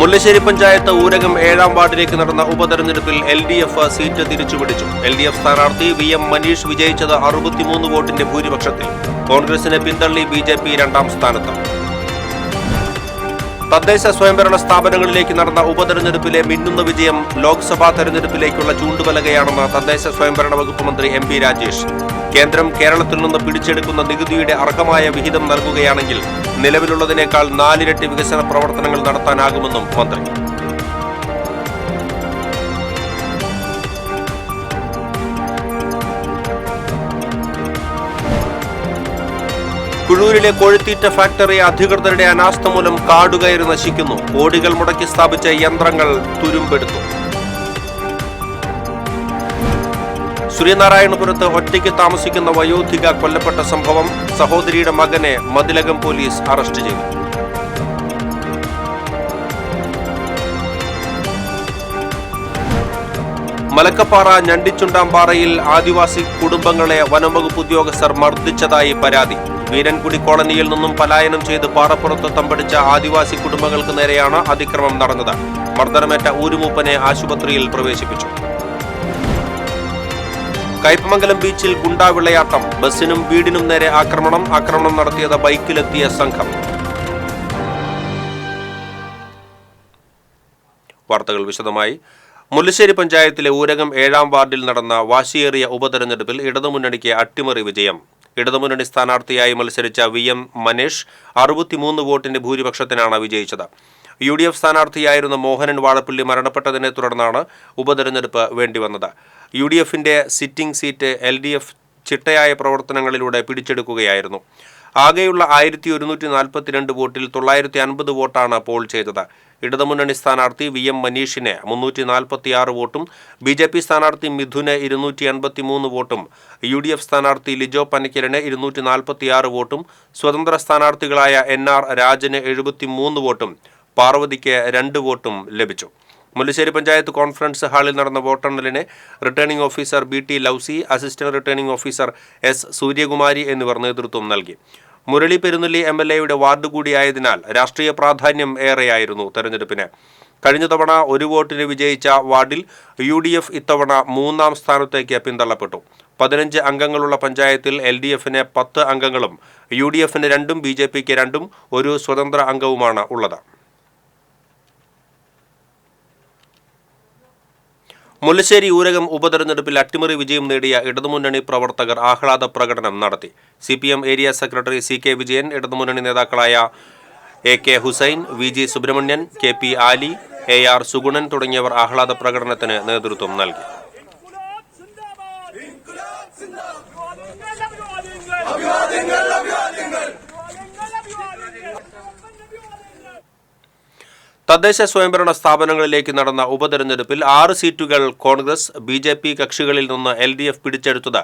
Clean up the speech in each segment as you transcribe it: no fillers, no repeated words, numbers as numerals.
മുല്ലശ്ശേരി പഞ്ചായത്ത് ഊരകം 7-ാം വാർഡിലേക്ക് നടന്ന ഉപതെരഞ്ഞെടുപ്പിൽ LDF seat തിരിച്ചുപിടിച്ചു. LDF സ്ഥാനാർത്ഥി VM മനീഷ് വിജയിച്ചത് 63 വോട്ടിന്റെ ഭൂരിപക്ഷത്തിൽ. കോൺഗ്രസിനെ പിന്തള്ളി BJP 2-ാം സ്ഥാനത്ത്. തദ്ദേശ സ്വയംഭരണ സ്ഥാപനങ്ങളിലേക്ക് നടന്ന ഉപതെരഞ്ഞെടുപ്പിലെ മിന്നുന്ന വിജയം ലോക്സഭാ തെരഞ്ഞെടുപ്പിലേക്കുള്ള ചൂണ്ടുപലകയാണെന്ന് തദ്ദേശ സ്വയംഭരണ വകുപ്പ് മന്ത്രി MP രാജേഷ്. കേന്ദ്രം കേരളത്തിൽ നിന്ന് പിടിച്ചെടുക്കുന്ന നികുതിയുടെ അർഹമായ വിഹിതം നൽകുകയാണെങ്കിൽ നിലവിലുള്ളതിനേക്കാൾ 4 ഇരട്ടി വികസന പ്രവർത്തനങ്ങൾ നടത്താനാകുമെന്നും മന്ത്രി. കുഴൂരിലെ കോഴിത്തീറ്റ ഫാക്ടറി അധികൃതരുടെ അനാസ്ഥ മൂലം കാടുകയറി നശിക്കുന്നു. കോടികൾ മുടക്കി സ്ഥാപിച്ച യന്ത്രങ്ങൾ തുരുമ്പെടുത്തു. ശ്രീനാരായണപുരത്ത് ഒറ്റയ്ക്ക് താമസിക്കുന്ന വയോധിക കൊല്ലപ്പെട്ട സംഭവം. സഹോദരിയുടെ മകനെ മതിലകം പോലീസ് അറസ്റ്റ് ചെയ്തു. മലക്കപ്പാറ ഞണ്ടിച്ചുണ്ടാമ്പാറയിൽ ആദിവാസി കുടുംബങ്ങളെ വനംവകുപ്പ് ഉദ്യോഗസ്ഥർ മർദ്ദിച്ചതായി പരാതി. വീരൻകുടി കോളനിയിൽ നിന്നും പലായനം ചെയ്ത് പാറപ്പുറത്ത് തമ്പടിച്ച ആദിവാസി കുടുംബങ്ങൾക്ക് നേരെയാണ് അതിക്രമം നടന്നത്. മർദ്ദനമേറ്റ ഊരുമൂപ്പനെ ആശുപത്രിയിൽ പ്രവേശിപ്പിച്ചു. കയ്പമംഗലം ബീച്ചിൽ ഗുണ്ടാവിളയാട്ടം. ബസ്സിനും വീടിനും നേരെ ആക്രമണം നടത്തിയത് ബൈക്കിലെത്തിയ സംഘം. വാർത്തകൾ വിശദമായി. മുല്ലശ്ശേരി പഞ്ചായത്തിലെ ഊരകം 7-ാം വാർഡിൽ നടന്ന വാശിയേറിയ ഉപതെരഞ്ഞെടുപ്പിൽ ഇടതുമുന്നണിക്ക് അട്ടിമറി വിജയം. ഇടതുമുന്നണി സ്ഥാനാർത്ഥിയായി മത്സരിച്ച VM മനീഷ് 63 വോട്ടിന്റെ ഭൂരിപക്ഷത്തിനാണ് വിജയിച്ചത്. UDF സ്ഥാനാർത്ഥിയായിരുന്ന മോഹനൻ വാഴപ്പള്ളി മരണപ്പെട്ടതിനെ തുടർന്നാണ് ഉപതെരഞ്ഞെടുപ്പ് വേണ്ടിവന്നത്. UDFന്റെ സിറ്റിംഗ് സീറ്റ് LDF ചിട്ടയായ പ്രവർത്തനങ്ങളിലൂടെ പിടിച്ചെടുക്കുകയായിരുന്നു. ആകെയുള്ള 1142 വോട്ടിൽ 950 വോട്ടാണ് പോൾ ചെയ്തത്. ഇടതുമുന്നണി സ്ഥാനാർത്ഥി VM മനീഷിന് 346 വോട്ടും BJP സ്ഥാനാർത്ഥി മിഥുന് 283 വോട്ടും UDF സ്ഥാനാർത്ഥി ലിജോ പനക്കലിന് 246 വോട്ടും സ്വതന്ത്ര സ്ഥാനാർത്ഥികളായ NR രാജന് 73 വോട്ടും പാർവതിക്ക് 2 വോട്ടും ലഭിച്ചു. മുല്ലശ്ശേരി പഞ്ചായത്ത് കോൺഫറൻസ് ഹാളിൽ നടന്ന വോട്ടെണ്ണലിന് റിട്ടേണിംഗ് ഓഫീസർ BT ലൗസി, assistant returning officer S Suryakumari എന്നിവർ നേതൃത്വം നൽകി. മുരളി പെരുന്നെല്ലി MLAയുടെ വാർഡ് കൂടിയായതിനാൽ രാഷ്ട്രീയ പ്രാധാന്യം ഏറെയായിരുന്നു തെരഞ്ഞെടുപ്പിന്. കഴിഞ്ഞ തവണ 1 വോട്ടിന് വിജയിച്ച വാർഡിൽ UDF ഇത്തവണ 3-ാം സ്ഥാനത്തേക്ക് പിന്തള്ളപ്പെട്ടു. 15 അംഗങ്ങളുള്ള പഞ്ചായത്തിൽ LDFന് 10 അംഗങ്ങളും UDFന് 2ഉം BJPക്ക് 2ഉം 1 സ്വതന്ത്ര അംഗവുമാണ് ഉള്ളത്. മുല്ലശ്ശേരി ഊരകം ഉപതെരഞ്ഞെടുപ്പിൽ അട്ടിമറി വിജയം നേടിയ ഇടതുമുന്നണി പ്രവർത്തകർ ആഹ്ലാദ പ്രകടനം നടത്തി. CPM area secretary CK Vijayan, ഇടതുമുന്നണി നേതാക്കളായ AK Hussain, VG Subramanian, KP ആലി, AR സുഗുണൻ തുടങ്ങിയവർ ആഹ്ലാദ പ്രകടനത്തിന് നേതൃത്വം നൽകി. തദ്ദേശ സ്വയംഭരണ സ്ഥാപനങ്ങളിലേക്ക് നടന്ന ഉപതെരഞ്ഞെടുപ്പിൽ 6 സീറ്റുകൾ കോൺഗ്രസ് BJP കക്ഷികളിൽ നിന്ന് LDF പിടിച്ചെടുത്തത്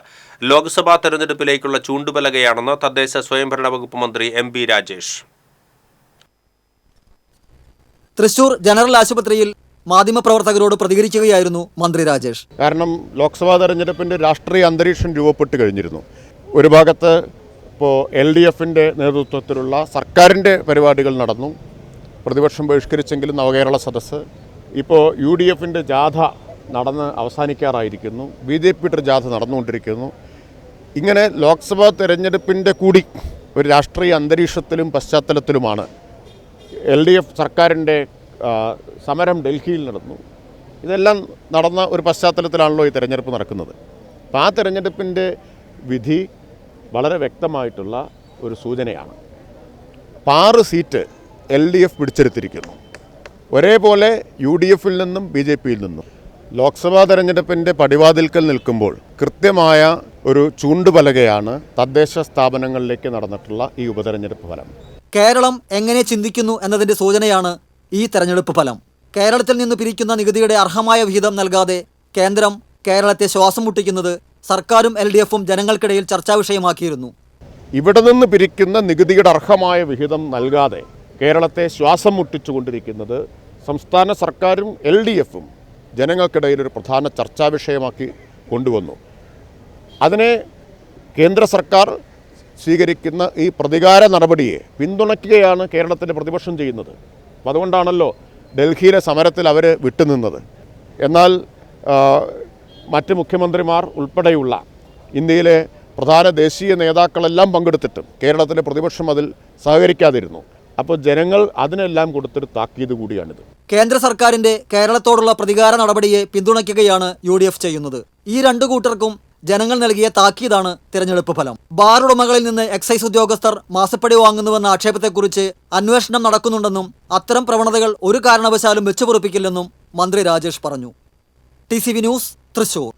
ലോക്സഭാ തെരഞ്ഞെടുപ്പിലേക്കുള്ള ചൂണ്ടുപലകയാണെന്ന് തദ്ദേശ സ്വയംഭരണ വകുപ്പ് മന്ത്രി MP രാജേഷ്. തൃശൂർ ജനറൽ ആശുപത്രിയിൽ മാധ്യമപ്രവർത്തകരോട് പ്രതികരിക്കുകയായിരുന്നു മന്ത്രി രാജേഷ്. കാരണം ലോക്സഭാ തെരഞ്ഞെടുപ്പിൻ്റെ രാഷ്ട്രീയ അന്തരീക്ഷം രൂപപ്പെട്ട് കഴിഞ്ഞിരുന്നു. ഒരു ഭാഗത്ത് ഇപ്പോൾ LDFന്റെ നേതൃത്വത്തിലുള്ള സർക്കാരിൻ്റെ പരിപാടികൾ നടന്നു. പ്രതിപക്ഷം ബഹിഷ്കരിച്ചെങ്കിലും നവകേരള സദസ്സ്. ഇപ്പോൾ UDFന്റെ ജാഥ നടന്ന് അവസാനിക്കാറായിരിക്കുന്നു. BJPയുടെ ജാഥ നടന്നുകൊണ്ടിരിക്കുന്നു. ഇങ്ങനെ ലോക്സഭാ തെരഞ്ഞെടുപ്പിൻ്റെ കൂടി ഒരു രാഷ്ട്രീയ അന്തരീക്ഷത്തിലും പശ്ചാത്തലത്തിലുമാണ് LDF സർക്കാരിൻ്റെ സമരം ഡൽഹിയിൽ നടന്നു. ഇതെല്ലാം നടന്ന ഒരു പശ്ചാത്തലത്തിലാണല്ലോ ഈ തെരഞ്ഞെടുപ്പ് നടക്കുന്നത്. അപ്പോൾ ആ തെരഞ്ഞെടുപ്പിൻ്റെ വിധി വളരെ വ്യക്തമായിട്ടുള്ള ഒരു സൂചനയാണ്. 6 സീറ്റ് LDF പിടിച്ചെടുത്തിരിക്കുന്നു. ഒരേപോലെ UDFൽ നിന്നും BJPയിൽ നിന്നും. ലോക്സഭാ തെരഞ്ഞെടുപ്പിൻ്റെ പടിവാതിൽക്കൽ നിൽക്കുമ്പോൾ കൃത്യമായ ഒരു ചൂണ്ടുപലകയാണ് തദ്ദേശ സ്ഥാപനങ്ങളിലേക്ക് നടന്നിട്ടുള്ള ഈ ഉപതെരഞ്ഞെടുപ്പ് ഫലം. കേരളം എങ്ങനെ ചിന്തിക്കുന്നു എന്നതിൻ്റെ സൂചനയാണ് ഈ തെരഞ്ഞെടുപ്പ് ഫലം. കേരളത്തിൽ നിന്ന് പിരിക്കുന്ന നികുതിയുടെ അർഹമായ വിഹിതം നൽകാതെ കേന്ദ്രം കേരളത്തെ ശ്വാസം മുട്ടിക്കുന്നത് സർക്കാരും LDFും ജനങ്ങൾക്കിടയിൽ ചർച്ചാ വിഷയമാക്കിയിരുന്നു. ഇവിടെ നിന്ന് പിരിക്കുന്ന നികുതിയുടെ അർഹമായ വിഹിതം നൽകാതെ കേരളത്തെ ശ്വാസം മുട്ടിച്ചുകൊണ്ടിരിക്കുന്നത് സംസ്ഥാന സർക്കാരും LDFും ജനങ്ങൾക്കിടയിൽ ഒരു പ്രധാന ചർച്ചാ വിഷയമാക്കി കൊണ്ടുവന്നു. അതിനെ കേന്ദ്ര സർക്കാർ സ്വീകരിക്കുന്ന ഈ പ്രതികാര നടപടിയെ പിന്തുണയ്ക്കുകയാണ് കേരളത്തിൻ്റെ പ്രതിപക്ഷം ചെയ്യുന്നത്. അപ്പോൾ അതുകൊണ്ടാണല്ലോ ഡൽഹിയിലെ സമരത്തിൽ അവർ വിട്ടുനിന്നത്. എന്നാൽ മറ്റ് മുഖ്യമന്ത്രിമാർ ഉൾപ്പെടെയുള്ള ഇന്ത്യയിലെ പ്രധാന ദേശീയ നേതാക്കളെല്ലാം പങ്കെടുത്തിട്ടും കേരളത്തിലെ പ്രതിപക്ഷം അതിൽ സഹകരിക്കാതിരുന്നു. അപ്പോൾ ജനങ്ങൾ അതിനെല്ലാം കൊടുത്തൊരു താക്കീത് കൂടിയാണിത്. കേന്ദ്ര സർക്കാരിന്റെ കേരളത്തോടുള്ള പ്രതികാര നടപടിയെ പിന്തുണയ്ക്കുകയാണ് UDF ചെയ്യുന്നത്. ഈ രണ്ടു കൂട്ടർക്കും ജനങ്ങൾ നൽകിയ താക്കീതാണ് തിരഞ്ഞെടുപ്പ് ഫലം. ബാർ ഉടമകളിൽ നിന്ന് എക്സൈസ് ഉദ്യോഗസ്ഥർ മാസപ്പടി വാങ്ങുന്നുവെന്ന ആക്ഷേപത്തെക്കുറിച്ച് അന്വേഷണം നടക്കുന്നുണ്ടെന്നും അത്തരം പ്രവണതകൾ ഒരു കാരണവശാലും വെച്ചുപൊറുപ്പിക്കില്ലെന്നും മന്ത്രി രാജേഷ് പറഞ്ഞു. TCV news, Thrissur.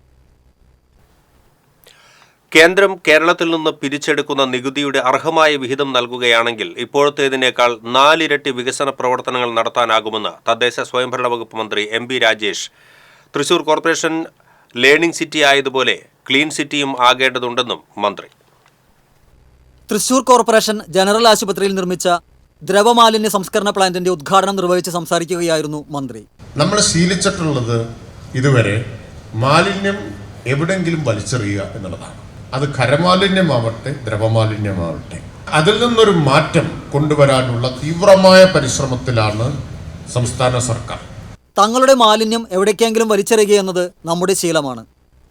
കേന്ദ്രം കേരളത്തിൽ നിന്ന് പിരിച്ചെടുക്കുന്ന നികുതിയുടെ അർഹമായ വിഹിതം നൽകുകയാണെങ്കിൽ ഇപ്പോഴത്തേതിനേക്കാൾ 4 ഇരട്ടി വികസന പ്രവർത്തനങ്ങൾ നടത്താനാകുമെന്ന് തദ്ദേശ സ്വയംഭരണ വകുപ്പ് മന്ത്രി MB Rajesh. Thrissur corporation learning city ആയതുപോലെ ക്ലീൻ സിറ്റിയും ആകേണ്ടതുണ്ടെന്നും മന്ത്രി. തൃശൂർ കോർപ്പറേഷൻ ജനറൽ ആശുപത്രിയിൽ നിർമ്മിച്ച ദ്രവമാലിന്യ സംസ്കരണ പ്ലാന്റിന്റെ ഉദ്ഘാടനം നിർവഹിച്ച് സംസാരിക്കുകയായിരുന്നു മന്ത്രി. നമ്മൾ ശീലിച്ചിട്ടുള്ളത് ഇതുവരെ മാലിന്യം എവിടെങ്കിലും വലിച്ചെറിയുക എന്നുള്ളതാണ്. അത് ഖരമാലിന്യമാവട്ടെ ദ്രവമാലിന്യമാവട്ടെ, അതിൽ നിന്നൊരു മാറ്റം കൊണ്ടുവരാനുള്ള തീവ്രമായ പരിശ്രമത്തിലാണ് സംസ്ഥാന സർക്കാർ. തങ്ങളുടെ മാലിന്യം എവിടേക്കെങ്കിലും വലിച്ചെറിയുകയെന്നത് നമ്മുടെ ശീലമാണ്.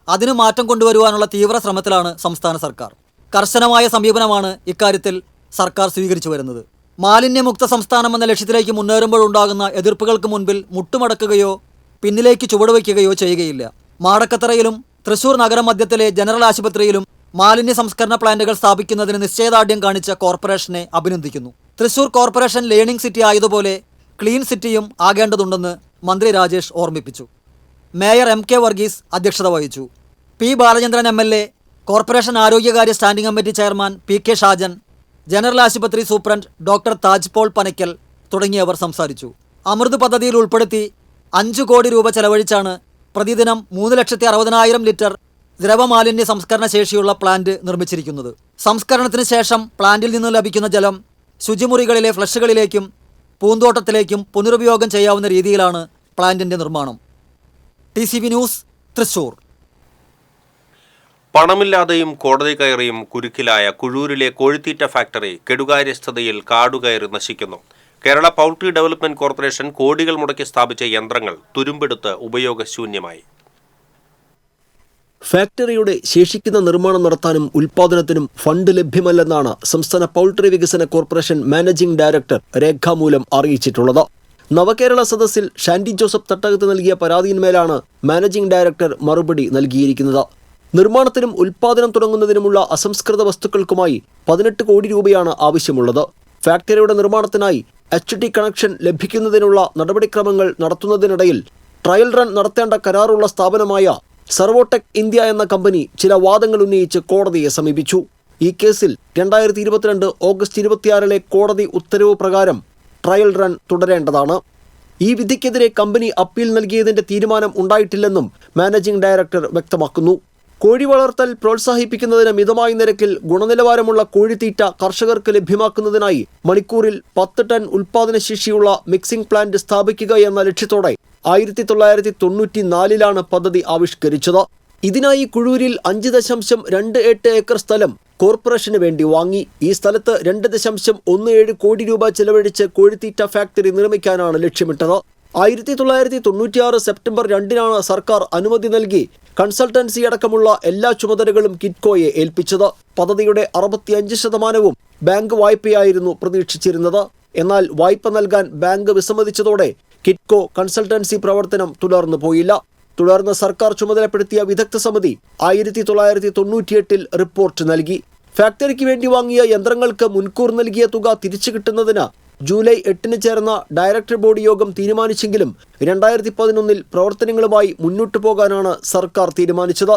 അതിന് മാറ്റം കൊണ്ടുവരുവാനുള്ള തീവ്ര ശ്രമത്തിലാണ് സംസ്ഥാന സർക്കാർ. കർശനമായ സമീപനമാണ് ഇക്കാര്യത്തിൽ സർക്കാർ സ്വീകരിച്ചു വരുന്നത്. മാലിന്യമുക്ത സംസ്ഥാനം എന്ന ലക്ഷ്യത്തിലേക്ക് മുന്നേറുമ്പോഴുണ്ടാകുന്ന എതിർപ്പുകൾക്ക് മുൻപിൽ മുട്ടുമടക്കുകയോ പിന്നിലേക്ക് ചുവടുവയ്ക്കുകയോ ചെയ്യുകയില്ല. മാടക്കത്തറയിലും തൃശൂർ നഗരമധ്യത്തിലെ ജനറൽ ആശുപത്രിയിലും മാലിന്യ സംസ്കരണ പ്ലാന്റുകൾ സ്ഥാപിക്കുന്നതിന് നിശ്ചയദാർഢ്യം കാണിച്ച കോർപ്പറേഷനെ അഭിനന്ദിക്കുന്നു. തൃശൂർ കോർപ്പറേഷൻ ലേണിംഗ് സിറ്റി ആയതുപോലെ ക്ലീൻ സിറ്റിയും ആകേണ്ടതുണ്ടെന്ന് മന്ത്രി രാജേഷ് ഓർമ്മിപ്പിച്ചു. മേയർ MK വർഗീസ് അധ്യക്ഷത വഹിച്ചു. P ബാലചന്ദ്രൻ MLA, കോർപ്പറേഷൻ ആരോഗ്യകാര്യ standing committee chairman PK Shajan, general ആശുപത്രി superintendent doctor Taj Paul Panakkal തുടങ്ങിയവർ സംസാരിച്ചു. അമൃത് പദ്ധതിയിൽ ഉൾപ്പെടുത്തി 5 കോടി രൂപ ചെലവഴിച്ചാണ് പ്രതിദിനം 3,60,000 ലിറ്റർ ദ്രവമാലിന്യ സംസ്കരണ ശേഷിയുള്ള പ്ലാന്റ് നിർമ്മിച്ചിരിക്കുന്നത്. സംസ്കരണത്തിന് ശേഷം പ്ലാന്റിൽ നിന്ന് ലഭിക്കുന്ന ജലം ശുചിമുറികളിലെ ഫ്ലഷുകളിലേക്കും പൂന്തോട്ടത്തിലേക്കും പുനരുപയോഗം ചെയ്യാവുന്ന രീതിയിലാണ് പ്ലാന്റിന്റെ നിർമ്മാണം. TCV news, Thrissur. പണമില്ലാതെയും കോടതി കയറിയും കുരുക്കിലായ കുഴൂരിലെ കോഴിത്തീറ്റ ഫാക്ടറി കെടുകാര്യസ്ഥതയിൽ കാടുകയറി നശിക്കുന്നു. കേരള പൗൾട്രി ഡെവലപ്മെന്റ് കോർപ്പറേഷൻ കോടികൾ മുടക്കി സ്ഥാപിച്ച യന്ത്രങ്ങൾ തുരുമ്പെടുത്ത് ഉപയോഗശൂന്യമായി. ഫാക്ടറിയുടെ ശേഷിക്കുന്ന നിർമ്മാണം നടത്താനും ഉൽപ്പാദനത്തിനും ഫണ്ട് ലഭ്യമല്ലെന്നാണ് സംസ്ഥാന പൗൾട്രി വികസന കോർപ്പറേഷൻ മാനേജിംഗ് ഡയറക്ടർ രേഖാമൂലം അറിയിച്ചിട്ടുള്ളത്. നവകേരള സദസ്സിൽ ഷാൻഡി ജോസഫ് തട്ടകത്ത് നൽകിയ പരാതിയിന്മേലാണ് മാനേജിംഗ് ഡയറക്ടർ മറുപടി നൽകിയിരിക്കുന്നത്. നിർമ്മാണത്തിനും ഉൽപ്പാദനം തുടങ്ങുന്നതിനുമുള്ള അസംസ്കൃത വസ്തുക്കൾക്കുമായി 18 കോടി രൂപയാണ് ആവശ്യമുള്ളത്. ഫാക്ടറിയുടെ നിർമ്മാണത്തിനായി HT കണക്ഷൻ ലഭിക്കുന്നതിനുള്ള നടപടിക്രമങ്ങൾ നടത്തുന്നതിനിടയിൽ ട്രയൽ റൺ നടത്തേണ്ട കരാറുള്ള സ്ഥാപനമായ സർവോടെക് ഇന്ത്യ എന്ന കമ്പനി ചില വാദങ്ങൾ ഉന്നയിച്ച് കോടതിയെ സമീപിച്ചു. ഈ കേസിൽ 2022 ഓഗസ്റ്റ് 26 കോടതി ഉത്തരവ് പ്രകാരം ട്രയൽ റൺ തുടരേണ്ടതാണ്. ഈ വിധിക്കെതിരെ കമ്പനി അപ്പീൽ നൽകിയതിന്റെ തീരുമാനം ഉണ്ടായിട്ടില്ലെന്നും മാനേജിംഗ് ഡയറക്ടർ വ്യക്തമാക്കുന്നു. കോഴി വളർത്തൽ പ്രോത്സാഹിപ്പിക്കുന്നതിന് മിതമായ നിരക്കിൽ ഗുണനിലവാരമുള്ള കോഴിത്തീറ്റ കർഷകർക്ക് ലഭ്യമാക്കുന്നതിനായി മണിക്കൂറിൽ 10 ടൺ ഉൽപ്പാദനശേഷിയുള്ള മിക്സിംഗ് പ്ലാന്റ് സ്ഥാപിക്കുക എന്ന ലക്ഷ്യത്തോടെ 1994 പദ്ധതി ആവിഷ്കരിച്ചത്. ഇതിനായി കുഴൂരിൽ 5.28 ഏക്കർ സ്ഥലം കോർപ്പറേഷന് വേണ്ടി വാങ്ങി. ഈ സ്ഥലത്ത് 2.17 കോടി രൂപ ചെലവഴിച്ച് കോഴിത്തീറ്റ ഫാക്ടറി നിർമ്മിക്കാനാണ് ലക്ഷ്യമിട്ടത്. 1996 സെപ്റ്റംബർ 2 സർക്കാർ അനുമതി നൽകി കൺസൾട്ടൻസി അടക്കമുള്ള എല്ലാ ചുമതലകളും കിറ്റ്കോയെ ഏൽപ്പിച്ചത്. പദ്ധതിയുടെ 65% ബാങ്ക് വായ്പയായിരുന്നു പ്രതീക്ഷിച്ചിരുന്നത്. എന്നാൽ വായ്പ നൽകാൻ ബാങ്ക് വിസമ്മതിച്ചതോടെ കിറ്റ്കോ കൺസൾട്ടൻസി പ്രവർത്തനം തുടർന്നു പോയില്ല. തുടർന്ന് സർക്കാർ ചുമതലപ്പെടുത്തിയ വിദഗ്ധ സമിതി 1998 റിപ്പോർട്ട് നൽകി. ഫാക്ടറിക്ക് വേണ്ടി വാങ്ങിയ യന്ത്രങ്ങൾക്ക് മുൻകൂർ നൽകിയ തുക തിരിച്ചു കിട്ടുന്നതിന് ജൂലൈ 8 ചേർന്ന ഡയറക്ടർ ബോർഡ് യോഗം തീരുമാനിച്ചെങ്കിലും 2011 പ്രവർത്തനങ്ങളുമായി മുന്നോട്ടു പോകാനാണ് സർക്കാർ തീരുമാനിച്ചത്.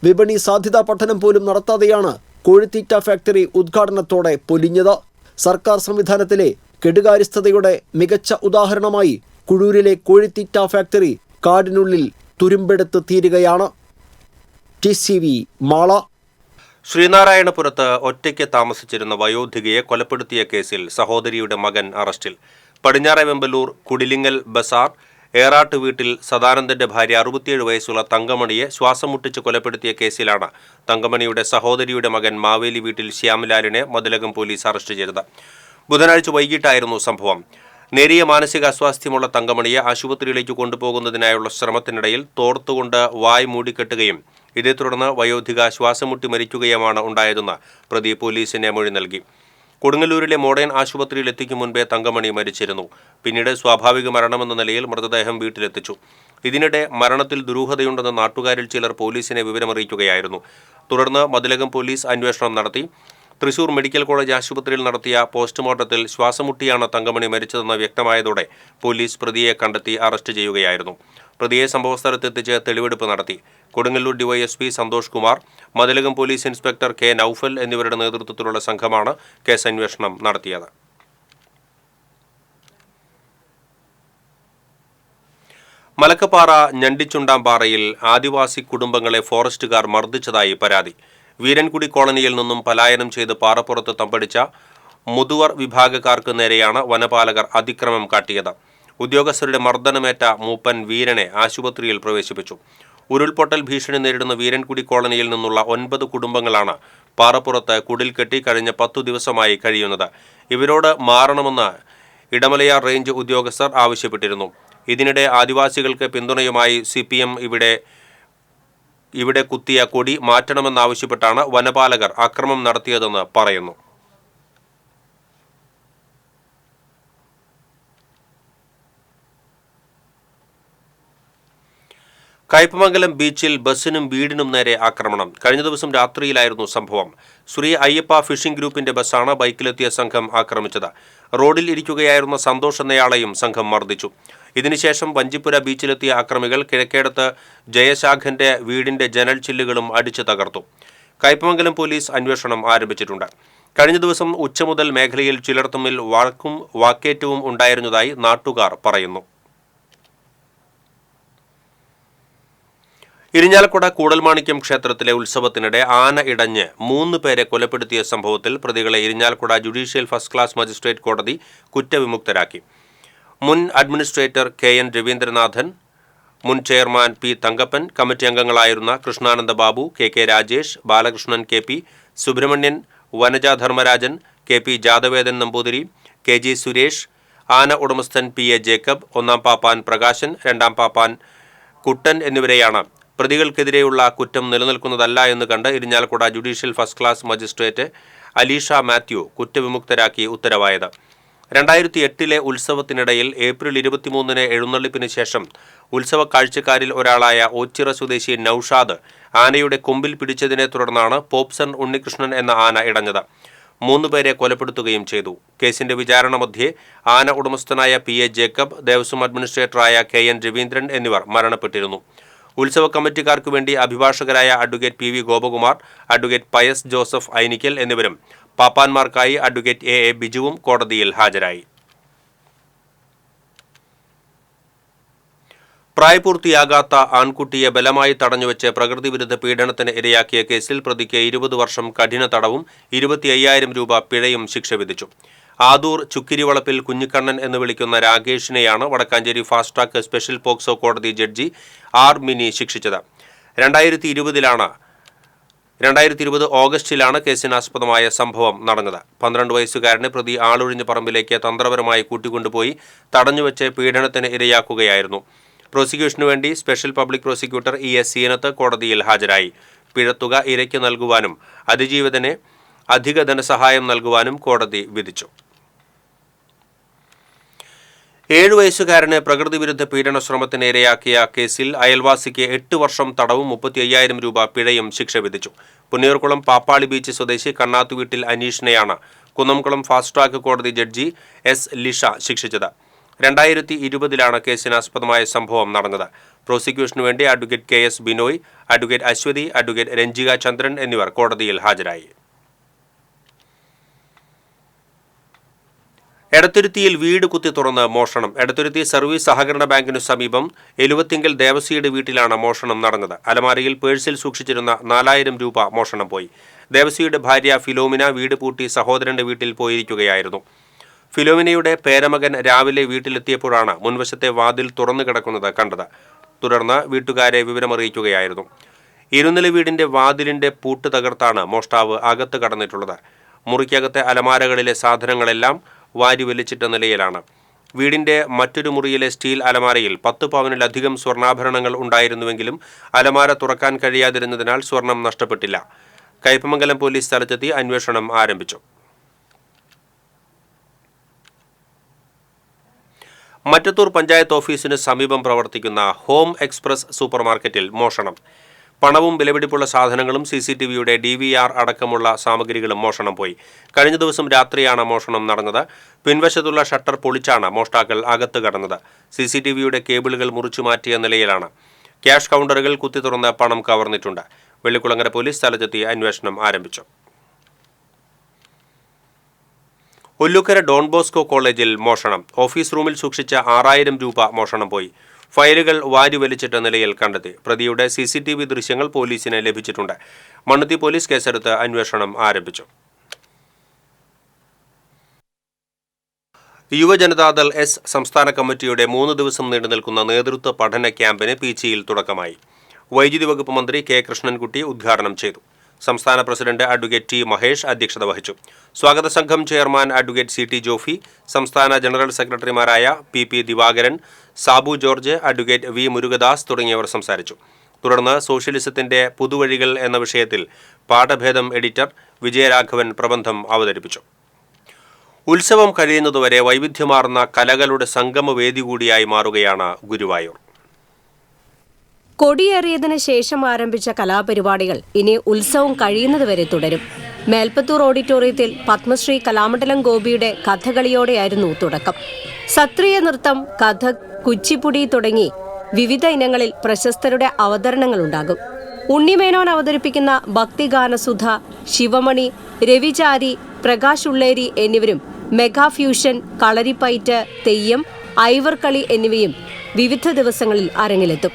വിപണി സാധ്യതാ പഠനം പോലും നടത്താതെയാണ് കോഴിത്തീറ്റ ഫാക്ടറി ഉദ്ഘാടനത്തോടെ പൊലിഞ്ഞത്. സർക്കാർ സംവിധാനത്തിലെ കെടുകാര്യസ്ഥതയുടെ മികച്ച ഉദാഹരണമായി കുഴൂരിലെ കോഴിത്തീറ്റ ഫാക്ടറി കാടിനുള്ളിൽ തുരുമ്പെടുത്ത് തീരുകയാണ്. TCV മാള. ശ്രീനാരായണപുരത്ത് ഒറ്റയ്ക്ക് താമസിച്ചിരുന്ന വയോധികയെ കൊലപ്പെടുത്തിയ കേസിൽ സഹോദരിയുടെ മകൻ അറസ്റ്റിൽ. പടിഞ്ഞാറെ വെമ്പലൂർ കുടിലിങ്ങൽ ബസാർ ഏറാട്ട് വീട്ടിൽ സദാനന്ദന്റെ ഭാര്യ 67 വയസ്സുള്ള തങ്കമണിയെ ശ്വാസം മുട്ടിച്ച് കൊലപ്പെടുത്തിയ കേസിലാണ് തങ്കമണിയുടെ സഹോദരിയുടെ മകൻ മാവേലി വീട്ടിൽ ശ്യാംലാലിനെ മതിലകം പോലീസ് അറസ്റ്റ് ചെയ്തത്. ബുധനാഴ്ച വൈകിട്ടായിരുന്നു സംഭവം. നേരിയ മാനസിക അസ്വാസ്ഥ്യമുള്ള തങ്കമണിയെ ആശുപത്രിയിലേക്ക് കൊണ്ടുപോകുന്നതിനായുള്ള ശ്രമത്തിനിടയിൽ തോർത്തുകൊണ്ട് വായ് മൂടിക്കെട്ടുകയും ഇതേ തുടർന്ന് വയോധിക ശ്വാസം മുട്ടി മരിക്കുകയുമാണ് ഉണ്ടായതെന്ന് പ്രതി പോലീസിന് മൊഴി നൽകി. കൊടുങ്ങല്ലൂരിലെ മോഡേൺ ആശുപത്രിയിൽ എത്തിക്കും മുൻപേ തങ്കമണി മരിച്ചിരുന്നു. പിന്നീട് സ്വാഭാവിക മരണമെന്ന നിലയിൽ മൃതദേഹം വീട്ടിലെത്തിച്ചു. ഇതിനിടെ മരണത്തിൽ ദുരൂഹതയുണ്ടെന്ന് നാട്ടുകാരിൽ ചിലർ പോലീസിനെ വിവരമറിയിക്കുകയായിരുന്നു. തുടർന്ന് മതിലകം പോലീസ് അന്വേഷണം നടത്തി. തൃശൂർ മെഡിക്കൽ കോളേജ് ആശുപത്രിയിൽ നടത്തിയ പോസ്റ്റ്മോർട്ടത്തിൽ ശ്വാസമുട്ടിയാണ് തങ്കമണി മരിച്ചതെന്ന് വ്യക്തമായതോടെ പോലീസ് പ്രതിയെ കണ്ടെത്തി അറസ്റ്റ് ചെയ്യുകയായിരുന്നു. പ്രതിയെ സംഭവസ്ഥലത്തെത്തിച്ച് തെളിവെടുപ്പ് നടത്തി. Kodungallur DYSP Santhosh Kumar, Mathilakam police inspector K Noufal എന്നിവരുടെ നേതൃത്വത്തിലുള്ള സംഘമാണ് കേസന്വേഷണം നടത്തിയത്. മലക്കപ്പാറ ഞണ്ടിച്ചുണ്ടാംപാറയിൽ ആദിവാസി കുടുംബങ്ങളെ ഫോറസ്റ്റുകാർ മർദ്ദിച്ചതായി പരാതി. വീരൻകുടി കോളനിയിൽ നിന്നും പലായനം ചെയ്ത് പാറപ്പുറത്ത് തമ്പടിച്ച മുതുവർ വിഭാഗക്കാർക്ക് നേരെയാണ് വനപാലകർ അതിക്രമം കാട്ടിയത്. ഉദ്യോഗസ്ഥരുടെ മർദ്ദനമേറ്റ മൂപ്പൻ വീരനെ ആശുപത്രിയിൽ പ്രവേശിപ്പിച്ചു. ഉരുൾപൊട്ടൽ ഭീഷണി നേരിടുന്ന വീരൻകുടി കോളനിയിൽ നിന്നുള്ള 9 കുടുംബങ്ങളാണ് പാറപ്പുറത്ത് കുടിൽ കെട്ടി കഴിഞ്ഞ 10 ദിവസമായി കഴിയുന്നത്. ഇവരോട് മാറണമെന്ന് ഇടമലയാർ റേഞ്ച് ഉദ്യോഗസ്ഥർ ആവശ്യപ്പെട്ടിരുന്നു. ഇതിനിടെ ആദിവാസികൾക്ക് പിന്തുണയുമായി CPM ഇവിടെ കുത്തിയ കൊടി മാറ്റണമെന്നാവശ്യപ്പെട്ടാണ് വനപാലകർ അക്രമം നടത്തിയതെന്ന് പറയുന്നു. കയ്പമംഗലം ബീച്ചിൽ ബസ്സിനും വീടിനും നേരെ ആക്രമണം. കഴിഞ്ഞ ദിവസം രാത്രിയിലായിരുന്നു സംഭവം. ശ്രീ അയ്യപ്പ ഫിഷിംഗ് ഗ്രൂപ്പിന്റെ ബസ്സാണ് ബൈക്കിലെത്തിയ സംഘം ആക്രമിച്ചത്. റോഡിൽ ഇരിക്കുകയായിരുന്ന സന്തോഷ് എന്നയാളെയും സംഘം മർദ്ദിച്ചു. ഇതിനുശേഷം വഞ്ചിപ്പുര ബീച്ചിലെത്തിയ അക്രമികൾ കിഴക്കേടത്ത് ജയശാഖന്റെ വീടിന്റെ ജനൽ ചില്ലുകളും അടിച്ചു തകർത്തു. കയ്പമംഗലം പോലീസ് അന്വേഷണം ആരംഭിച്ചിട്ടുണ്ട്. കഴിഞ്ഞ ദിവസം ഉച്ച മുതൽ മേഖലയിൽ ചിലർ തമ്മിൽ വാക്കേറ്റവും ഉണ്ടായിരുന്നതായി നാട്ടുകാർ പറയുന്നു. ഇരിഞ്ഞാലക്കുട കൂടൽമാണിക്യം ക്ഷേത്രത്തിലെ ഉത്സവത്തിനിടെ ആന ഇടഞ്ഞ് 3 പേരെ കൊലപ്പെടുത്തിയ സംഭവത്തിൽ പ്രതികളെ Irinjalakuda judicial first class magistrate കോടതി കുറ്റവിമുക്തരാക്കി. മുൻ അഡ്മിനിസ്ട്രേറ്റർ KN രവീന്ദ്രനാഥൻ, മുൻ ചെയർമാൻ P തങ്കപ്പൻ, കമ്മിറ്റി അംഗങ്ങളായിരുന്ന Krishnananda Babu, KK Rajesh, Balakrishnan KP, Subramanian, Vanaja Dharmarajan, KP Jathavedan Namboothiri, KG Suresh, ആന ഉടമസ്ഥൻ PA ജേക്കബ്, 1-ാം പാപ്പാൻ പ്രകാശൻ, 2-ാം പാപ്പാൻ കുട്ടൻ എന്നിവരെയാണ് പ്രതികൾക്കെതിരെയുള്ള കുറ്റം നിലനിൽക്കുന്നതല്ല എന്ന് കണ്ട് Irinjalakuda judicial first class magistrate Alisha Mathew കുറ്റവിമുക്തരാക്കി ഉത്തരവായത്. 2008 ഉത്സവത്തിനിടയിൽ ഏപ്രിൽ 23 എഴുന്നള്ളിപ്പിന് ശേഷം ഉത്സവ കാഴ്ചക്കാരിൽ ഒരാളായ ഓച്ചിറ സ്വദേശി നൌഷാദ് ആനയുടെ കൊമ്പിൽ പിടിച്ചതിനെ തുടർന്നാണ് പോപ്സൺ ഉണ്ണികൃഷ്ണൻ എന്ന ആന ഇടഞ്ഞത്. 3 പേരെ കൊലപ്പെടുത്തുകയും ചെയ്തു. കേസിന്റെ വിചാരണ മധ്യേ ആന ഉടമസ്ഥനായ PA ജേക്കബ്, ദേവസ്വം അഡ്മിനിസ്ട്രേറ്ററായ KN രവീന്ദ്രൻ എന്നിവർ മരണപ്പെട്ടിരുന്നു. ഉത്സവ കമ്മിറ്റിക്കാർക്ക് വേണ്ടി അഭിഭാഷകരായ advocate PV Gopakumar, advocate Pius Joseph Ainikkal എന്നിവരും പാപ്പാന്മാർക്കായി അഡ്വക്കേറ്റ് AA ബിജുവും കോടതിയിൽ ഹാജരായി. പ്രായപൂർത്തിയാകാത്ത ആൺകുട്ടിയെ ബലമായി തടഞ്ഞുവെച്ച് പ്രകൃതിവിരുദ്ധ പീഡനത്തിന് ഇരയാക്കിയ കേസിൽ പ്രതിക്ക് 20 വർഷം കഠിന തടവും 25,000 രൂപ പിഴയും ശിക്ഷ വിധിച്ചു. ആദൂർ ചുക്കിരിവളപ്പിൽ കുഞ്ഞിക്കണ്ണൻ എന്ന് വിളിക്കുന്ന രാകേഷിനെയാണ് Vadakkanchery fast track special POCSO കോടതി ജഡ്ജി R മിനി ശിക്ഷിച്ചത്. 2020 ഓഗസ്റ്റിലാണ് കേസിനാസ്പദമായ സംഭവം നടന്നത്. 12 വയസ്സുകാരനെ പ്രതി ആളൊഴിഞ്ഞ പറമ്പിലേക്ക് തന്ത്രപരമായി കൂട്ടിക്കൊണ്ടുപോയി തടഞ്ഞുവെച്ച് പീഡനത്തിന് ഇരയാക്കുകയായിരുന്നു. പ്രോസിക്യൂഷനു വേണ്ടി special public prosecutor ES Zeenath കോടതിയിൽ ഹാജരായി. പിഴത്തുക ഇരയ്ക്ക് നൽകുവാനും അതിജീവിതന് അധിക ധനസഹായം നൽകുവാനും കോടതി വിധിച്ചു. 7 വയസ്സുകാരനെ പ്രകൃതിവിരുദ്ധ പീഡന ശ്രമത്തിന് ഇരയാക്കിയ കേസിൽ അയൽവാസിക്ക് 8 വർഷം തടവും 35,000 രൂപ പിഴയും ശിക്ഷ വിധിച്ചു. പുന്നയൂർകുളം പാപ്പാളി ബീച്ച് സ്വദേശി കണ്ണാത്തുവീട്ടിൽ അനീഷിനെയാണ് കുന്നംകുളം ഫാസ്റ്റ് ട്രാക്ക് കോടതി ജഡ്ജി S ലിഷ ശിക്ഷിച്ചത്. 2020 കേസിനാസ്പദമായ സംഭവം നടന്നത്. പ്രോസിക്യൂഷനു വേണ്ടി advocate KS Binoy, advocate Aswathi, advocate Ranjika Chandran എന്നിവർ കോടതിയിൽ ഹാജരായി. എടത്തുരുത്തിയിൽ വീട് കുത്തി തുറന്ന് മോഷണം. എടത്തുരുത്തി സർവീസ് സഹകരണ ബാങ്കിനു സമീപം എലുവത്തിങ്കൽ ദേവസിയുടെ വീട്ടിലാണ് മോഷണം നടന്നത്. അലമാരയിൽ പേഴ്സിൽ സൂക്ഷിച്ചിരുന്ന 4,000 രൂപ മോഷണം പോയി. ദേവസിയുടെ ഭാര്യ ഫിലോമിന വീട് പൂട്ടി സഹോദരന്റെ വീട്ടിൽ പോയിരിക്കുകയായിരുന്നു. ഫിലോമിനയുടെ പേരമകൻ രാവിലെ വീട്ടിലെത്തിയപ്പോഴാണ് മുൻവശത്തെ വാതിൽ തുറന്നു കിടക്കുന്നത് കണ്ടത്. തുടർന്ന് വീട്ടുകാരെ വിവരമറിയിക്കുകയായിരുന്നു. ഇരുനില വീടിന്റെ വാതിലിന്റെ പൂട്ട് തകർത്താണ് മോഷ്ടാവ് അകത്ത് കടന്നിട്ടുള്ളത്. മുറിക്കകത്തെ അലമാരകളിലെ സാധനങ്ങളെല്ലാം വാരി വലിച്ചിട്ട നിലയിലാണ്. വീടിന്റെ മറ്റൊരു മുറിയിലെ സ്റ്റീൽ അലമാരയിൽ 10 പവനിലധികം സ്വർണ്ണാഭരണങ്ങൾ ഉണ്ടായിരുന്നുവെങ്കിലും അലമാര തുറക്കാൻ കഴിയാതിരുന്നതിനാൽ സ്വർണം നഷ്ടപ്പെട്ടില്ല. കയ്പമംഗലം പോലീസ് സ്ഥലത്തെത്തി അന്വേഷണം ആരംഭിച്ചു. മറ്റത്തൂർ പഞ്ചായത്ത് ഓഫീസിന് സമീപം പ്രവർത്തിക്കുന്ന ഹോം എക്സ്പ്രസ് സൂപ്പർമാർക്കറ്റിൽ മോഷണം. പണവും വിലപിടിപ്പുള്ള സാധനങ്ങളും CCTVയുടെ DVR അടക്കമുള്ള സാമഗ്രികളും മോഷണം പോയി. കഴിഞ്ഞ ദിവസം രാത്രിയാണ് മോഷണം നടന്നത്. പിൻവശത്തുള്ള ഷട്ടർ പൊളിച്ചാണ് മോഷ്ടാക്കൾ അകത്ത് കടന്നത്. CCTVയുടെ കേബിളുകൾ മുറിച്ചു മാറ്റിയ നിലയിലാണ്. ക്യാഷ് കൗണ്ടറുകൾ കുത്തി തുറന്ന് പണം കവർന്നിട്ടുണ്ട്. വെള്ളിക്കുളങ്ങര പോലീസ് സ്ഥലത്തെത്തി അന്വേഷണം ആരംഭിച്ചു. ഒല്ലൂക്കര ഡോൺ ബോസ്കോ കോളേജിൽ മോഷണം. ഓഫീസ് റൂമിൽ സൂക്ഷിച്ച 6000 രൂപ മോഷണം പോയി. ഫയലുകൾ വാരി വലിച്ചിട്ട നിലയിൽ കണ്ടെത്തി. പ്രതിയുടെ CCTV ദൃശ്യങ്ങൾ പോലീസിന് ലഭിച്ചിട്ടുണ്ട്. മണ്ണുത്തി പോലീസ് കേസെടുത്ത് അന്വേഷണം ആരംഭിച്ചു. യുവജനതാദൾ എസ് സംസ്ഥാന കമ്മിറ്റിയുടെ 3 ദിവസം നീണ്ടുനിൽക്കുന്ന നേതൃത്വ പഠന ക്യാമ്പിന് പീച്ചിയിൽ തുടക്കമായി. വൈദ്യുതി വകുപ്പ് മന്ത്രി K. കൃഷ്ണൻകുട്ടി ഉദ്ഘാടനം ചെയ്തു. സംസ്ഥാന പ്രസിഡന്റ് അഡ്വക്കേറ്റ് T. മഹേഷ് അധ്യക്ഷത വഹിച്ചു. സ്വാഗത സംഘം ചെയർമാൻ അഡ്വക്കേറ്റ് CT ജോഫി, സംസ്ഥാന ജനറൽ സെക്രട്ടറിമാരായ PP Divakaran, Sabu George, advocate V. Murugadas തുടങ്ങിയവർ സംസാരിച്ചു. തുടർന്ന് സോഷ്യലിസത്തിന്റെ പുതുവഴികൾ എന്ന വിഷയത്തിൽ പാഠഭേദം എഡിറ്റർ വിജയരാഘവൻ പ്രബന്ധം അവതരിപ്പിച്ചു. ഉത്സവം കഴിയുന്നതുവരെ വൈവിധ്യമാർന്ന കലകളുടെ സംഗമവേദി കൂടിയായി മാറുകയാണ് ഗുരുവായൂർ. കൊടിയേറിയതിന് ശേഷം ആരംഭിച്ച കലാപരിപാടികൾ ഇനി ഉത്സവം കഴിയുന്നതുവരെ തുടരും. മേൽപ്പത്തൂർ ഓഡിറ്റോറിയത്തിൽ പത്മശ്രീ കലാമണ്ഡലം ഗോപിയുടെ കഥകളിയോടെയായിരുന്നു തുടക്കം. സത്രിയ നൃത്തം, കഥക്, കുച്ചിപ്പുടി തുടങ്ങി വിവിധ ഇനങ്ങളിൽ പ്രശസ്തരുടെ അവതരണങ്ങളുണ്ടാകും. ഉണ്ണിമേനോൻ അവതരിപ്പിക്കുന്ന ഭക്തിഗാനസുധ, ശിവമണി, രവിചാരി, പ്രകാശ് ഉള്ളേരി എന്നിവരും മെഗാ ഫ്യൂഷൻ, കളരിപ്പയറ്റ്, തെയ്യം, ഐവർകളി എന്നിവയും വിവിധ ദിവസങ്ങളിൽ അരങ്ങിലെത്തും.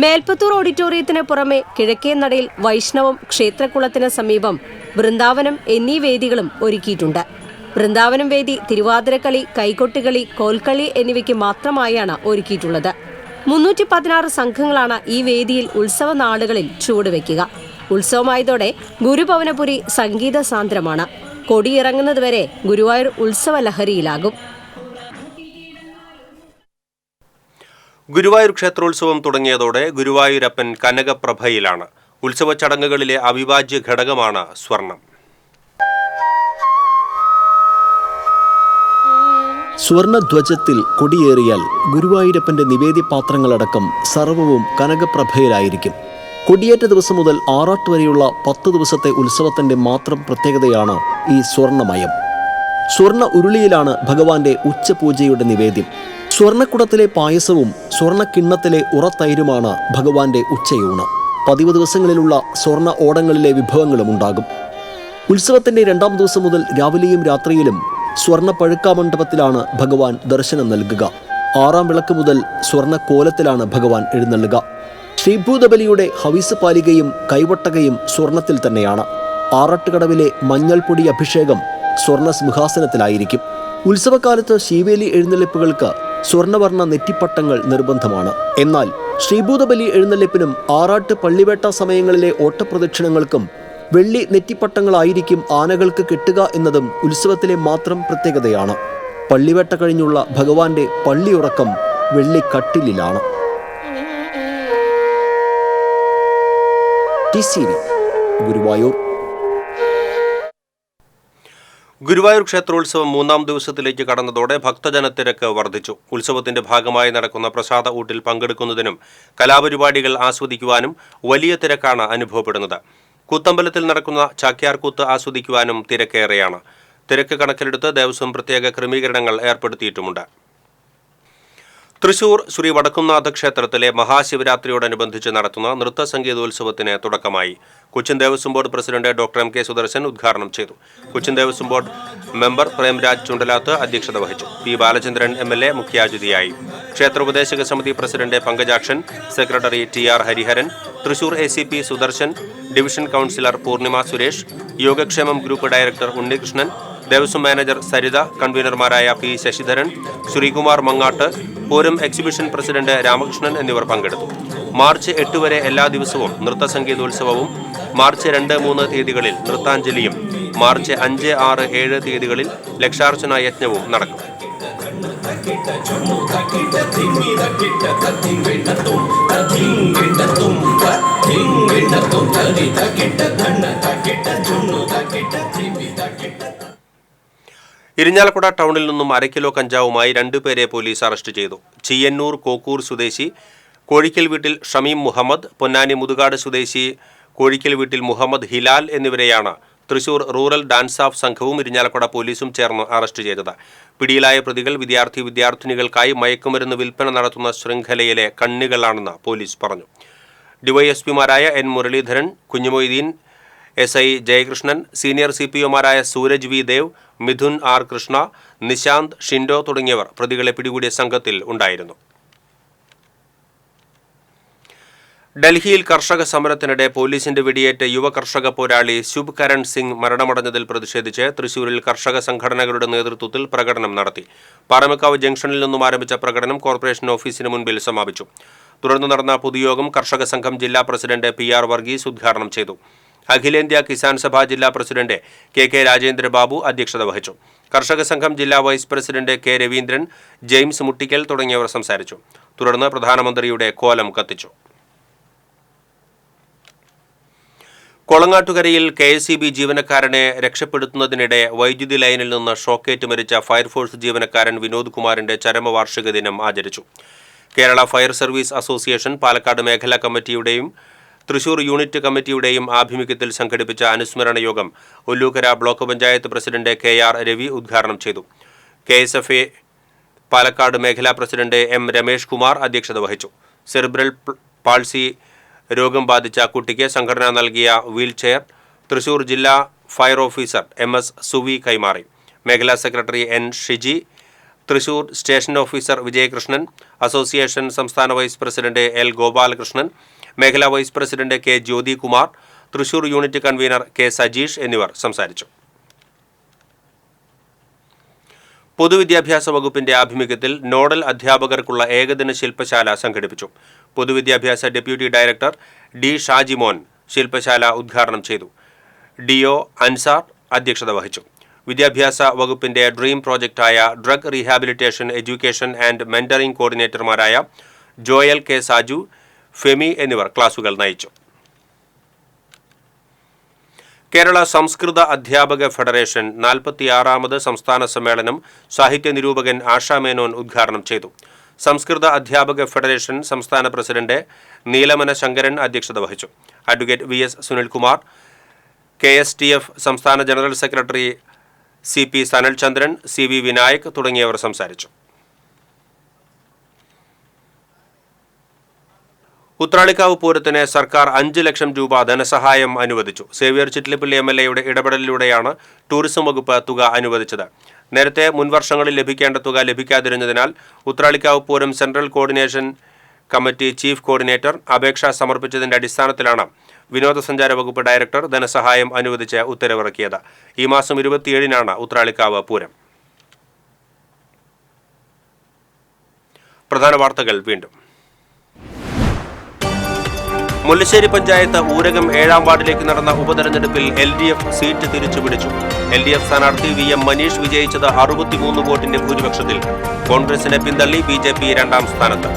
മേൽപ്പത്തൂർ ഓഡിറ്റോറിയത്തിന് പുറമെ കിഴക്കേനടയിൽ വൈഷ്ണവം ക്ഷേത്രക്കുളത്തിന് സമീപം വൃന്ദാവനം എന്നീ വേദികളും ഒരുക്കിയിട്ടുണ്ട്. വൃന്ദാവനം വേദി തിരുവാതിരക്കളി, കൈകൊട്ടുകളി, കോൽക്കളി എന്നിവയ്ക്ക് മാത്രമായാണ് ഒരുക്കിയിട്ടുള്ളത്. 316 സംഘങ്ങളാണ് ഈ വേദിയിൽ ഉത്സവ നാളുകളിൽ ചുവടുവെക്കുക. ഉത്സവമായതോടെ ഗുരുഭവനപുരി സംഗീത സാന്ദ്രമാണ്. കൊടിയിറങ്ങുന്നതുവരെ ഗുരുവായൂർ ഉത്സവ ലഹരിയിലാകും. ഗുരുവായൂർ ക്ഷേത്രോത്സവം തുടങ്ങിയതോടെ ഗുരുവായൂരപ്പൻ കനകപ്രഭയിലാണ്. ഉത്സവ ചടങ്ങുകളിലെ അവിഭാജ്യ ഘടകമാണ് സ്വർണം. സ്വർണധ്വജത്തിൽ കൊടിയേറിയാൽ ഗുരുവായൂരപ്പന്റെ നിവേദ്യപാത്രങ്ങളടക്കം സർവവും കനകപ്രഭയിലായിരിക്കും. കൊടിയേറ്റ ദിവസം മുതൽ ആറാട്ട് വരെയുള്ള 10 ദിവസത്തെ ഉത്സവത്തിന്റെ മാത്രം പ്രത്യേകതയാണ് ഈ സ്വർണമയം. സ്വർണ്ണ ഉരുളിയിലാണ് ഭഗവാന്റെ ഉച്ചപൂജയുടെ നിവേദ്യം. സ്വർണ്ണക്കുടത്തിലെ പായസവും സ്വർണ്ണക്കിണ്ണത്തിലെ ഉറത്തൈരുമാണ് ഭഗവാന്റെ ഉച്ചയൂണ്. 10 ദിവസങ്ങളിലുള്ള സ്വർണ്ണ ഓടങ്ങളിലെ വിഭവങ്ങളും ഉണ്ടാകും. ഉത്സവത്തിന്റെ 2ാം ദിവസം മുതൽ രാവിലെയും രാത്രിയിലും സ്വർണ്ണ പഴുക്കാമണ്ഡപത്തിലാണ് ഭഗവാൻ ദർശനം നൽകുക. 6ാം വിളക്ക് മുതൽ സ്വർണ്ണ കോലത്തിലാണ് ഭഗവാൻ എഴുന്നള്ളുക. ശ്രീഭൂതബലിയുടെ ഹവിസ് പാലികയും കൈവട്ടകയും സ്വർണത്തിൽ തന്നെയാണ്. ആറാട്ടുകടവിലെ മഞ്ഞൾപ്പൊടി അഭിഷേകം സ്വർണ്ണ സിംഹാസനത്തിലായിരിക്കും. ഉത്സവകാലത്ത് ശീവേലി എഴുന്നള്ളിപ്പുകൾക്ക് സ്വർണ്ണവർണ്ണ നെറ്റിപ്പട്ടങ്ങൾ നിർബന്ധമാണ്. എന്നാൽ ശ്രീഭൂതബലി എഴുന്നള്ളിപ്പിനും ആറാട്ട് പള്ളിവേട്ട സമയങ്ങളിലെ ഓട്ടപ്രദക്ഷിണങ്ങൾക്കും വെള്ളി നെറ്റിപ്പട്ടങ്ങളായിരിക്കും ആനകൾക്ക് കെട്ടുക എന്നതും ഉത്സവത്തിലെ മാത്രം പ്രത്യേകതയാണ്. പള്ളിവേട്ട കഴിഞ്ഞുള്ള ഭഗവാന്റെ പള്ളിയുറക്കം വെള്ളിക്കട്ടിലിലാണ്. ഗുരുവായൂർ. ഗുരുവായൂർ ക്ഷേത്രോത്സവം 3ാം ദിവസത്തിലേക്ക് കടന്നതോടെ ഭക്തജനത്തിരക്ക് വർദ്ധിച്ചു. ഉത്സവത്തിന്റെ ഭാഗമായി നടക്കുന്ന പ്രസാദ ഊട്ടിൽ പങ്കെടുക്കുന്നതിനും കലാപരിപാടികൾ ആസ്വദിക്കുവാനും വലിയ തിരക്കാണ് അനുഭവപ്പെടുന്നത്. കൂത്തമ്പലത്തിൽ നടക്കുന്ന ചാക്യാർകൂത്ത് ആസ്വദിക്കുവാനും തിരക്കേറെയാണ്. തിരക്ക് കണക്കിലെടുത്ത് ദേവസ്വം പ്രത്യേക ക്രമീകരണങ്ങൾ ഏർപ്പെടുത്തിയിട്ടുമുണ്ട്. തൃശൂർ ശ്രീ വടക്കുംനാഥ ക്ഷേത്രത്തിലെ മഹാശിവരാത്രിയോടനുബന്ധിച്ച് നടത്തുന്ന നൃത്തസംഗീതോത്സവത്തിന് തുടക്കമായി. Cochin Devaswom board president doctor M. K. Sudarshan ഉദ്ഘാടനം ചെയ്തു. കൊച്ചിൻ ദേവസ്വം ബോർഡ് മെമ്പർ പ്രേംരാജ് ചുണ്ടലാത്ത് അധ്യക്ഷത വഹിച്ചു. P. ബാലചന്ദ്രൻ MLA മുഖ്യാതിഥിയായി. ക്ഷേത്രോപദേശക സമിതി president Pankajakshan, secretary TR Hariharan, Thrissur ACP Sudarshan, division councillor Poornima Suresh, Yogakshemam group director Unnikrishnan, Devaswom manager Saritha, കൺവീനർമാരായ P. Sasidharan, Sreekumar Mangatt, Pooram exhibition president Ramakrishnan എന്നിവർ പങ്കെടുത്തു. മാർച്ച് 8 വരെ എല്ലാ ദിവസവും നൃത്തസംഗീതോത്സവവും, മാർച്ച് 2, 3 തീയതികളിൽ നൃത്താഞ്ജലിയും, മാർച്ച് 5, 6, 7 തീയതികളിൽ ലക്ഷാർച്ചന യജ്ഞവും നടക്കും. ഇരിഞ്ഞാലക്കുട ടൗണിൽ നിന്നും 1/2 കിലോ കഞ്ചാവുമായി 2 പേരെ പോലീസ് അറസ്റ്റ് ചെയ്തു. ചീയന്നൂർ കോക്കൂർ സ്വദേശി കോഴിക്കൽ വീട്ടിൽ ഷമീം മുഹമ്മദ്, പൊന്നാനി മുതുകാട് സ്വദേശി കോഴിക്കൽ വീട്ടിൽ മുഹമ്മദ് ഹിലാൽ എന്നിവരെയാണ് തൃശൂർ റൂറൽ ഡാൻസ് ഓഫ് സംഘവും ഇരിഞ്ഞാലക്കുട പോലീസും ചേർന്ന് അറസ്റ്റ് ചെയ്തത്. പിടിയിലായ പ്രതികൾ വിദ്യാർത്ഥിനികൾക്കായി മയക്കുമരുന്ന് വിൽപ്പന നടത്തുന്ന ശൃംഖലയിലെ കണ്ണികളാണെന്ന് പോലീസ് പറഞ്ഞു. ഡിവൈഎസ്പിമാരായ N Muraleedharan, Kunjumoideen, SI Jayakrishnan, senior CPOമാരായ സൂരജ് വി ദേവ്, മിഥുൻ ആർ കൃഷ്ണ, നിശാന്ത്, ഷിൻഡോ തുടങ്ങിയവർ പ്രതികളെ പിടികൂടിയ സംഘത്തിൽ ഉണ്ടായിരുന്നു. ഡൽഹിയിൽ കർഷക സമരത്തിനിടെ പോലീസിന്റെ വെടിയേറ്റ് യുവ കർഷക പോരാളി ശുഭ് കരൺ സിംഗ് മരണമടഞ്ഞതിൽ പ്രതിഷേധിച്ച് തൃശൂരിൽ കർഷക സംഘടനകളുടെ നേതൃത്വത്തിൽ പ്രകടനം നടത്തി. പാറമേക്കാവ് ജംഗ്ഷനിൽ നിന്നും ആരംഭിച്ച പ്രകടനം കോർപ്പറേഷൻ ഓഫീസിന് മുൻപിൽ സമാപിച്ചു. തുടർന്ന് നടന്ന പൊതുയോഗം കർഷക സംഘം ജില്ലാ പ്രസിഡന്റ് PR വർഗീസ് ഉദ്ഘാടനം ചെയ്തു. അഖിലേന്ത്യാ കിസാൻ സഭ ജില്ലാ പ്രസിഡന്റ് KK രാജേന്ദ്രബാബു അധ്യക്ഷത വഹിച്ചു. കർഷക സംഘം ജില്ലാ vice president K Raveendran, James Muttikkal തുടങ്ങിയവർ സംസാരിച്ചു. തുടർന്ന് പ്രധാനമന്ത്രിയുടെ കോലം കത്തിച്ചു. കൊളങ്ങാട്ടുകരയിൽ KSEB ജീവനക്കാരനെ രക്ഷപ്പെടുത്തുന്നതിനിടെ വൈദ്യുതി ലൈനിൽ നിന്ന് ഷോക്കേറ്റ് മരിച്ച ഫയർഫോഴ്സ് ജീവനക്കാരൻ വിനോദ് കുമാറിന്റെ ചരമവാർഷിക ദിനം ആചരിച്ചു. Kerala fire service association Palakkad മേഖലാ കമ്മിറ്റിയുടെയും തൃശൂർ യൂണിറ്റ് കമ്മിറ്റിയുടെയും ആഭിമുഖ്യത്തിൽ സംഘടിപ്പിച്ച അനുസ്മരണ യോഗം Ollukkara block panchayat president KR Ravi ഉദ്ഘാടനം ചെയ്തു. KSFA പാലക്കാട് മേഖലാ പ്രസിഡന്റ് M രമേഷ് കുമാർ അധ്യക്ഷത വഹിച്ചു. സെറിബ്രൽ പാൾസി രോഗം ബാധിച്ച കുട്ടിക്ക് സംഘടന നൽകിയ വീൽചെയർ തൃശൂർ ജില്ലാ ഫയർ ഓഫീസർ MS സുവി കൈമാറി. മേഖലാ secretary N Shiji, Thrissur station officer Vijayakrishnan, association സംസ്ഥാന വൈസ് പ്രസിഡന്റ് L ഗോപാലകൃഷ്ണൻ, മേഖലാ vice president K Jyothi Kumar, Thrissur unit convener K Sajeesh എന്നിവർ സംസാരിച്ചു. പൊതുവിദ്യാഭ്യാസ വകുപ്പിന്റെ ആഭിമുഖ്യത്തിൽ നോഡൽ അധ്യാപകർക്കുള്ള ഏകദിന ശില്പശാല സംഘടിപ്പിച്ചു. പൊതുവിദ്യാഭ്യാസ ഡെപ്യൂട്ടി ഡയറക്ടർ D ഷാജിമോൻ ശില്പശാല ഉദ്ഘാടനം ചെയ്തു. DO അൻസാർ അധ്യക്ഷത വഹിച്ചു. വിദ്യാഭ്യാസ വകുപ്പിന്റെ ഡ്രീം പ്രോജക്റ്റായ drug rehabilitation education and mentoring കോർഡിനേറ്റർമാരായ ജോയൽ K സാജു, ഫെമി എന്നിവർ ക്ലാസുകൾ നയിച്ചു. കേരള സംസ്കൃത അധ്യാപക ഫെഡറേഷൻ 46ാമത് സംസ്ഥാന സമ്മേളനം സാഹിത്യ നിരൂപകൻ ആശാ മേനോൻ ഉദ്ഘാടനം ചെയ്തു. സംസ്കൃത അധ്യാപക ഫെഡറേഷൻ സംസ്ഥാന പ്രസിഡന്റ് നീലമന ശങ്കരൻ അധ്യക്ഷത വഹിച്ചു. അഡ്വക്കേറ്റ് VS സുനിൽകുമാർ, KSTF സംസ്ഥാന general secretary CP സനൽചന്ദ്രൻ, CV Vinayak തുടങ്ങിയവർ സംസാരിച്ചു. ഉത്രാളിക്കാവ് പൂരത്തിന് സർക്കാർ 5 ലക്ഷം രൂപ ധനസഹായം അനുവദിച്ചു. സേവ്യർ ചിറ്റിലപ്പള്ളി MLAയുടെ ഇടപെടലിലൂടെയാണ് ടൂറിസം വകുപ്പ് തുക അനുവദിച്ചത്. നേരത്തെ മുൻവർഷങ്ങളിൽ ലഭിക്കേണ്ട തുക ലഭിക്കാതിരുന്നതിനാൽ Uthralikavu Pooram central coordination committee chief coordinator അപേക്ഷ സമർപ്പിച്ചതിന്റെ അടിസ്ഥാനത്തിലാണ് വിനോദസഞ്ചാര വകുപ്പ് ഡയറക്ടർ ധനസഹായം അനുവദിച്ച് ഉത്തരവിറക്കിയത്. ഈ മാസം 27-നാണ് ഉത്രാളിക്കാവ് പൂരം. പ്രധാന വാർത്തകൾ വീണ്ടും. മുല്ലശ്ശേരി പഞ്ചായത്ത് ഊരകം 7ാം വാർഡിലേക്ക് നടന്ന ഉപതെരഞ്ഞെടുപ്പിൽ LDF സീറ്റ് തിരിച്ചുപിടിച്ചു. LDF സ്ഥാനാർത്ഥി VM മനീഷ് വിജയിച്ചത് 63 വോട്ടിന്റെ ഭൂരിപക്ഷത്തിൽ. കോൺഗ്രസിനെ പിന്തള്ളി BJP 2ാം സ്ഥാനത്ത്.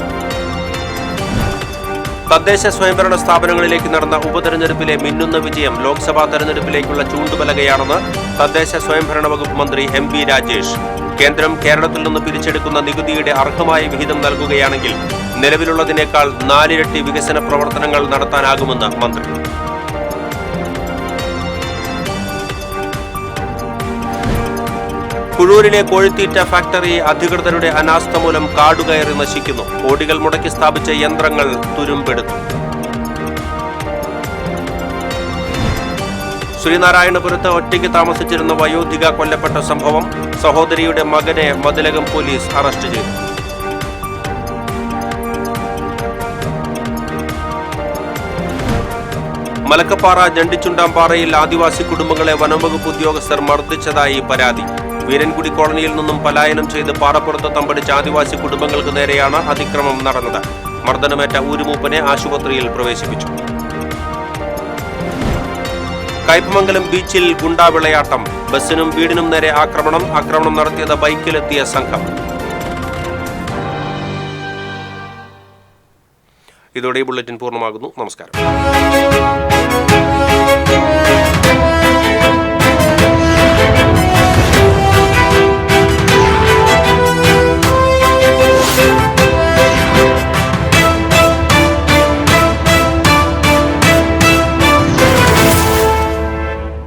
തദ്ദേശ സ്വയംഭരണ സ്ഥാപനങ്ങളിലേക്ക് നടന്ന ഉപതെരഞ്ഞെടുപ്പിലെ മിന്നുന്ന വിജയം ലോക്സഭാ തെരഞ്ഞെടുപ്പിലേക്കുള്ള ചൂണ്ടുപലകയാണെന്ന് തദ്ദേശ സ്വയംഭരണ വകുപ്പ് മന്ത്രി MB രാജേഷ്. കേന്ദ്രം കേരളത്തിൽ നിന്ന് പിരിച്ചെടുക്കുന്ന നികുതിയുടെ അർഹമായ വിഹിതം നൽകുകയാണെങ്കിൽ നിലവിലുള്ളതിനേക്കാൾ 4 ഇരട്ടി വികസന പ്രവർത്തനങ്ങൾ നടത്താനാകുമെന്ന് മന്ത്രി. കുഴൂരിലെ കോഴിത്തീറ്റ ഫാക്ടറി അധികൃതരുടെ അനാസ്ഥ മൂലം കാടുകയറി നശിക്കുന്നു. കോടികൾ മുടക്കി സ്ഥാപിച്ച യന്ത്രങ്ങൾ തുരുമ്പെടുത്തു. ശ്രീനാരായണപുരത്ത് ഒറ്റയ്ക്ക് താമസിച്ചിരുന്ന വയോധിക കൊല്ലപ്പെട്ട സംഭവം. സഹോദരിയുടെ മകനെ മതിലകം പോലീസ് അറസ്റ്റ് ചെയ്തു. മലക്കപ്പാറ ജണ്ടിച്ചുണ്ടാംപാറയിൽ ആദിവാസി കുടുംബങ്ങളെ വനംവകുപ്പ് ഉദ്യോഗസ്ഥർ മർദ്ദിച്ചതായി പരാതി. വീരൻകുടി കോളനിയിൽ നിന്നും പലായനം ചെയ്ത് പാറപ്പുറത്ത് തമ്പടിച്ച ആദിവാസി കുടുംബങ്ങൾക്ക് നേരെയാണ് അതിക്രമം നടന്നത്. മർദ്ദനമേറ്റ ഊരുമൂപ്പനെ ആശുപത്രിയിൽ പ്രവേശിപ്പിച്ചു. കയ്പമംഗലം ബീച്ചിൽ ഗുണ്ടാവിളയാട്ടം. ബസ്സിനും വീടിനും നേരെ ആക്രമണം നടത്തിയത് ബൈക്കിലെത്തിയ സംഘം. ഇതോടെ ഈ ബുള്ളറ്റിൻ പൂർണ്ണമാകുന്നു. നമസ്കാരം.